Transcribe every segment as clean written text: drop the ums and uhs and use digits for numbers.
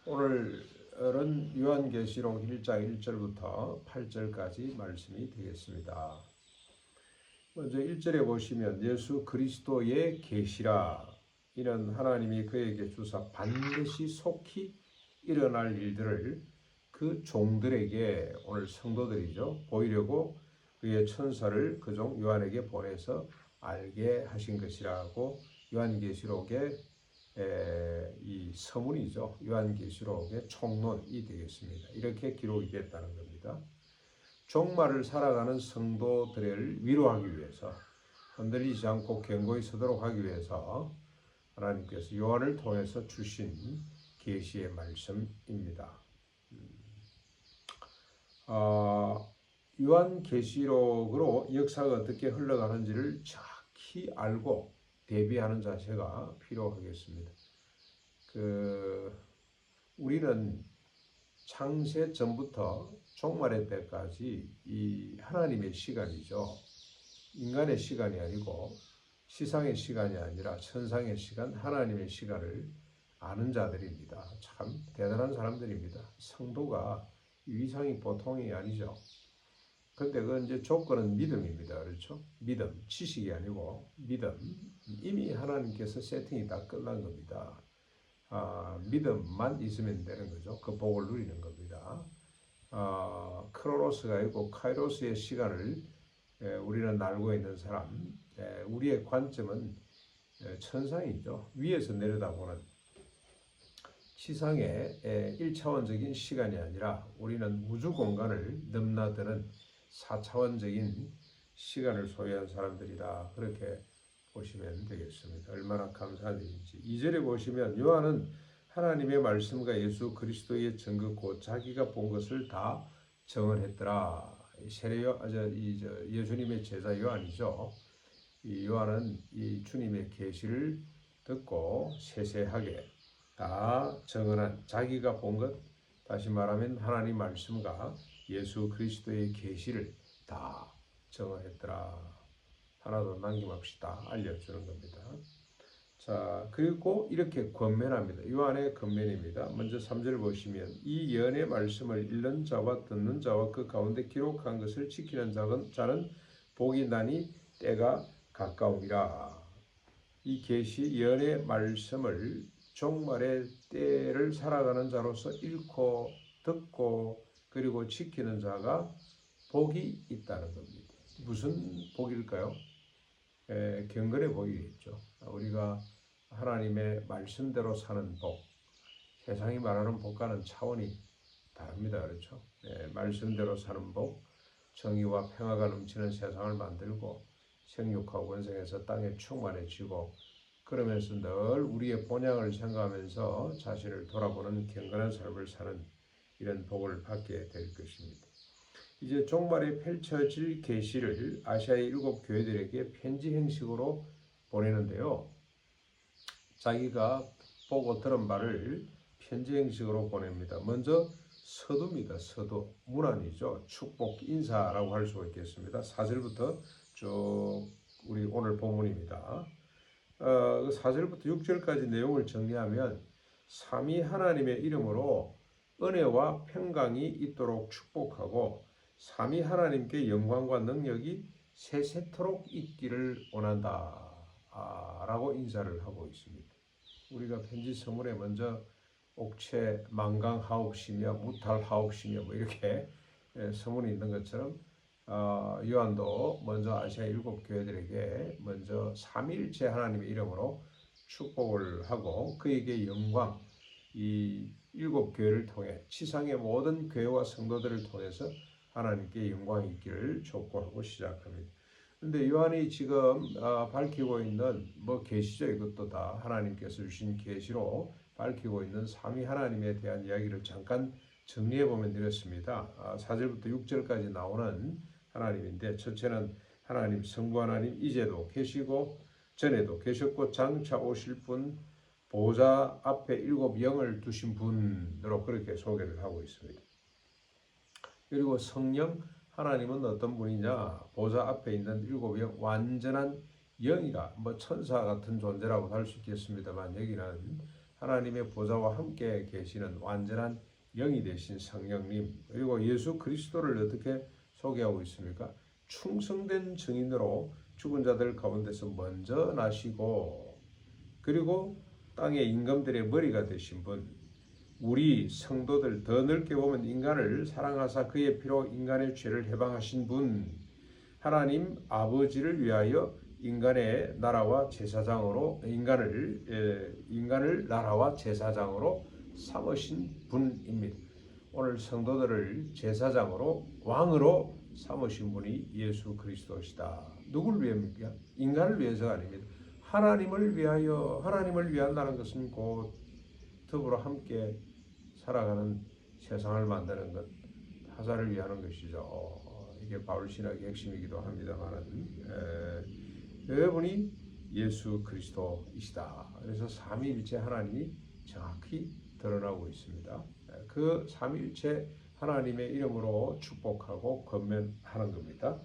오늘은 요한계시록 1장 1절부터 8절까지 말씀이 되겠습니다. 먼저 1절에 보시면 예수 그리스도의 계시라, 이는 하나님이 그에게 주사 반드시 속히 일어날 일들을 그 종들에게, 오늘 성도들이죠, 보이려고 그의 천사를 그 종 요한에게 보내서 알게 하신 것이라고 요한계시록의 이 서문이죠. 요한계시록의 총론이 되겠습니다. 이렇게 기록이 됐다는 겁니다. 종말을 살아가는 성도들을 위로하기 위해서, 흔들리지 않고 견고히 서도록 하기 위해서 하나님께서 요한을 통해서 주신 계시의 말씀입니다. 요한계시록으로 역사가 어떻게 흘러가는지를 정확히 알고 대비하는 자세가 필요하겠습니다. 우리는 창세 전부터 종말의 때까지 이 하나님의 시간이죠. 인간의 시간이 아니고 시상의 시간이 아니라 천상의 시간, 하나님의 시간을 아는 자들입니다. 참 대단한 사람들입니다. 성도가 위상이 보통이 아니죠. 근데 그 이제 조건은 믿음입니다. 그렇죠? 믿음, 지식이 아니고 믿음. 이미 하나님께서 세팅이 다 끝난 겁니다. 믿음만 있으면 되는 거죠. 그 복을 누리는 겁니다. 크로노스가 있고 카이로스의 시간을 우리는 알고 있는 사람, 우리의 관점은 천상이죠. 위에서 내려다보는 지상의 1차원적인 시간이 아니라 우리는 우주 공간을 넘나드는 4차원적인 시간을 소유한 사람들이다. 그렇게 보시면 되겠습니다. 얼마나 감사한 일인지. 2절에 보시면 요한은 하나님의 말씀과 예수 그리스도의 증거 곧 자기가 본 것을 다 증언했더라. 예수님의 제자 요한이죠. 이 요한은 이 주님의 계시를 듣고 세세하게 다 증언한, 자기가 본 것, 다시 말하면 하나님 말씀과 예수 그리스도의 계시를 다 증언했더라. 하나도 남김없이 다 알려주는 겁니다. 자, 그리고 이렇게 권면합니다. 요한의 권면입니다. 먼저 3절 보시면 이 예언의 말씀을 읽는 자와 듣는 자와 그 가운데 기록한 것을 지키는 자는 복이 나니 때가 가까우니라. 이 계시 예언의 말씀을 종말의 때를 살아가는 자로서 읽고 듣고 그리고 지키는 자가 복이 있다는 겁니다. 무슨 복일까요? 경건의 복이겠죠. 우리가 하나님의 말씀대로 사는 복, 세상이 말하는 복과는 차원이 다릅니다. 그렇죠? 말씀대로 사는 복, 정의와 평화가 넘치는 세상을 만들고 생육하고 원생에서 땅에 충만해지고, 그러면서 늘 우리의 본향을 생각하면서 자신을 돌아보는 경건한 삶을 사는 이런 복을 받게 될 것입니다. 이제 종말에 펼쳐질 계시를 아시아의 7 교회들에게 편지 형식으로 보내는데요. 자기가 보고 들은 바를 편지 형식으로 보냅니다. 먼저 서두입니다. 서두. 문안이죠. 축복 인사라고 할 수가 있겠습니다. 4절부터 쭉 우리 오늘 본문입니다. 4절부터 6절까지 내용을 정리하면 삼위 하나님의 이름으로 은혜와 평강이 있도록 축복하고 삼위 하나님께 영광과 능력이 세세토록 있기를 원한다 라고 인사를 하고 있습니다. 우리가 편지 서문에 먼저 옥체 만강하옵시며 무탈하옵시며 뭐 이렇게 서문이 있는 것처럼 요한도 먼저 아시아 7 교회들에게 먼저 삼위일체 하나님의 이름으로 축복을 하고 그에게 영광, 이 7 교회를 통해 지상의 모든 교회와 성도들을 통해서 하나님께 영광이 있기를 촉구하고 시작합니다. 근데 요한이 지금 밝히고 있는 계시죠. 이것도 다 하나님께서 주신 계시로 밝히고 있는 삼위 하나님에 대한 이야기를 잠깐 정리해 보면 되겠습니다. 4절부터 6절까지 나오는 하나님인데, 첫째는 하나님, 성부 하나님, 이제도 계시고 전에도 계셨고 장차 오실 분, 보좌 앞에 7 영을 두신 분으로 그렇게 소개를 하고 있습니다. 그리고 성령, 하나님은 어떤 분이냐? 보좌 앞에 있는 7 영, 완전한 영이라, 천사 같은 존재라고 할 수 있겠습니다만, 여기는 하나님의 보좌와 함께 계시는 완전한 영이 되신 성령님, 그리고 예수 그리스도를 어떻게 소개하고 있습니까? 충성된 증인으로 죽은 자들 가운데서 먼저 나시고, 그리고 땅의 임금들의 머리가 되신 분, 우리 성도들 더 넓게 보면 인간을 사랑하사 그의 피로 인간의 죄를 해방하신 분, 하나님 아버지를 위하여 인간의 나라와 제사장으로 인간을 나라와 제사장으로 삼으신 분입니다. 오늘 성도들을 제사장으로 왕으로 삼으신 분이 예수 그리스도시다. 누굴 위합니까? 인간을 위해서가 아닙니다. 하나님을 위하여. 하나님을 위한다는 것은 곧 더불어 함께 살아가는 세상을 만드는 것, 타자를 위하는 것이죠. 이게 바울 신학의 핵심이기도 합니다만은, 여러분이 예수 그리스도이시다. 그래서 삼위일체 하나님이 정확히 드러나고 있습니다. 그 삼위일체 하나님의 이름으로 축복하고 권면하는 겁니다.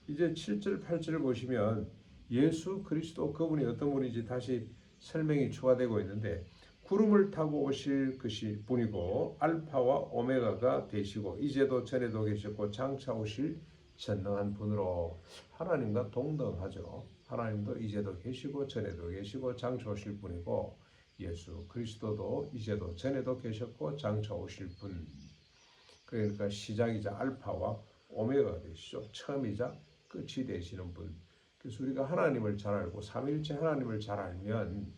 이제 7절 8절을 보시면 예수 그리스도 그분이 어떤 분인지 다시 설명이 추가되고 있는데, 구름을 타고 오실 것이 분이고 알파와 오메가가 되시고 이제도 전에도 계셨고 장차 오실 전능한 분으로, 하나님과 동등하죠. 하나님도 이제도 계시고 전에도 계시고 장차 오실 분이고, 예수 그리스도도 이제도 전에도 계셨고 장차 오실 분, 그러니까 시작이자 알파와 오메가가 되시죠. 처음이자 끝이 되시는 분. 그래서 우리가 하나님을 잘 알고 삼위일체 하나님을 잘 알면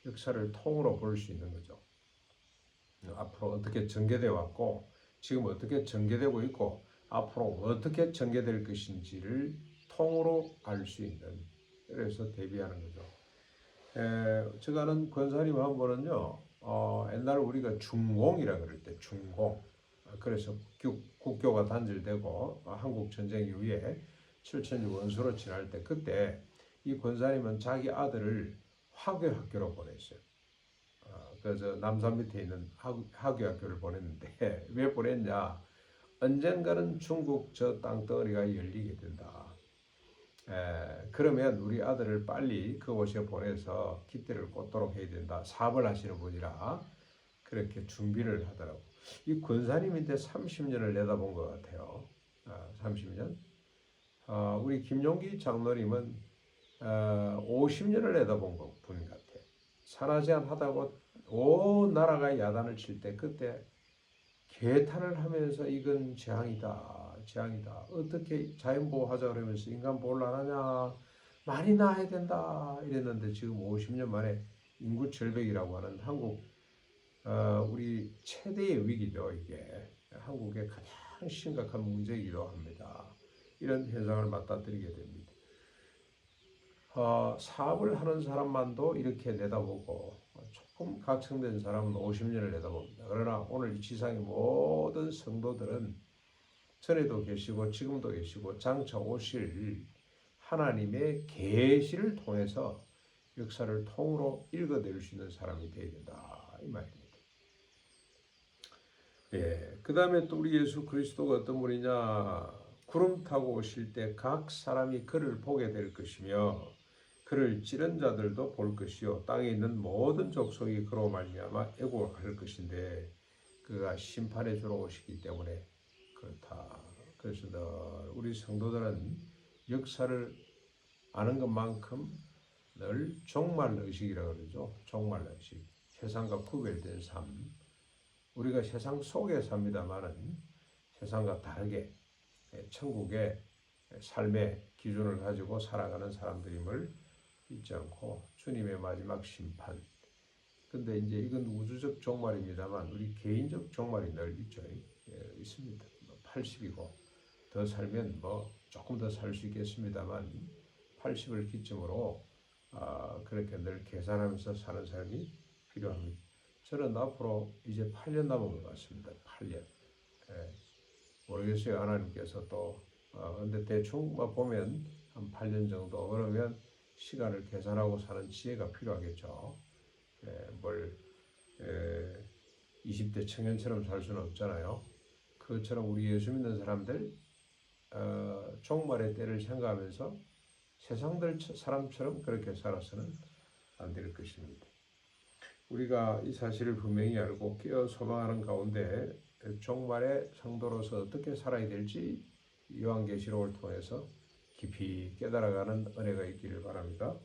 역사를 통으로 볼 수 있는 거죠. 앞으로 어떻게 전개되어 왔고 지금 어떻게 전개되고 있고 앞으로 어떻게 전개될 것인지를 통으로 알 수 있는, 그래서 대비하는 거죠. 제가 아는 권사님 한 분은요, 옛날 우리가 중공이라 그럴 때 중공, 그래서 국교가 단절되고 한국 전쟁 이후에 7천주 원수로 지날 때, 그때 이 권사님은 자기 아들을 화교학교로 보냈어요. 그래서 남산 밑에 있는 화교학교를 보냈는데 왜 보냈냐? 언젠가는 중국 저 땅덩어리가 열리게 된다. 그러면 우리 아들을 빨리 그곳에 보내서 깃대를 꽂도록 해야 된다. 사업을 하시는 분이라 그렇게 준비를 하더라고. 이 권사님인데 30년을 내다본 것 같아요. 30년. 우리 김용기 장로님은 50년을 내다본 분 같아요. 산하제한 하다고 온 나라가 야단을 칠 때 그때 개탄을 하면서 이건 재앙이다, 재앙이다. 어떻게 자연보호하자 그러면서 인간 보호를 안 하냐. 많이 낳아야 된다 이랬는데 지금 50년 만에 인구 절벽이라고 하는 한국, 우리 최대의 위기죠. 이게 한국의 가장 심각한 문제이기도 합니다. 이런 현상을 맞닥뜨리게 됩니다. 사업을 하는 사람만도 이렇게 내다보고 조금 각성된 사람은 50년을 내다봅니다. 그러나 오늘 이 지상의 모든 성도들은 전에도 계시고 지금도 계시고 장차 오실 하나님의 계시를 통해서 역사를 통으로 읽어낼 수 있는 사람이 되어야 된다, 이 말입니다. 그 다음에 또 우리 예수 그리스도가 어떤 분이냐? 구름 타고 오실 때 각 사람이 그를 보게 될 것이며 그를 찌른 자들도 볼 것이요 땅에 있는 모든 족속이 그로 말미암아 애곡할 것인데 그가 심판에 주러 오시기 때문에 그렇다. 그래서 우리 성도들은 역사를 아는 것만큼 늘 종말 의식이라고 그러죠. 종말 의식. 세상과 구별된 삶. 우리가 세상 속에 삽니다만은 세상과 다르게 천국의 삶의 기준을 가지고 살아가는 사람들임을 잊지 않고 주님의 마지막 심판. 근데 이제 이건 우주적 종말입니다만 우리 개인적 종말이 늘 있죠. 있습니다. 80이고 더 살면 조금 더 살 수 있겠습니다만 80을 기점으로 그렇게 늘 계산하면서 사는 삶이 필요합니다. 저는 앞으로 이제 8년 남은 것 같습니다. 8년. 모르겠어요. 하나님께서 또 근데 대충 보면 한 8년 정도, 그러면 시간을 계산하고 사는 지혜가 필요하겠죠. 20대 청년처럼 살 수는 없잖아요. 그것처럼 우리 예수 믿는 사람들 종말의 때를 생각하면서 세상들 사람처럼 그렇게 살아서는 안 될 것입니다. 우리가 이 사실을 분명히 알고 깨어 소망하는 가운데 종말의 성도로서 어떻게 살아야 될지 요한계시록을 통해서 깊이 깨달아가는 은혜가 있기를 바랍니다.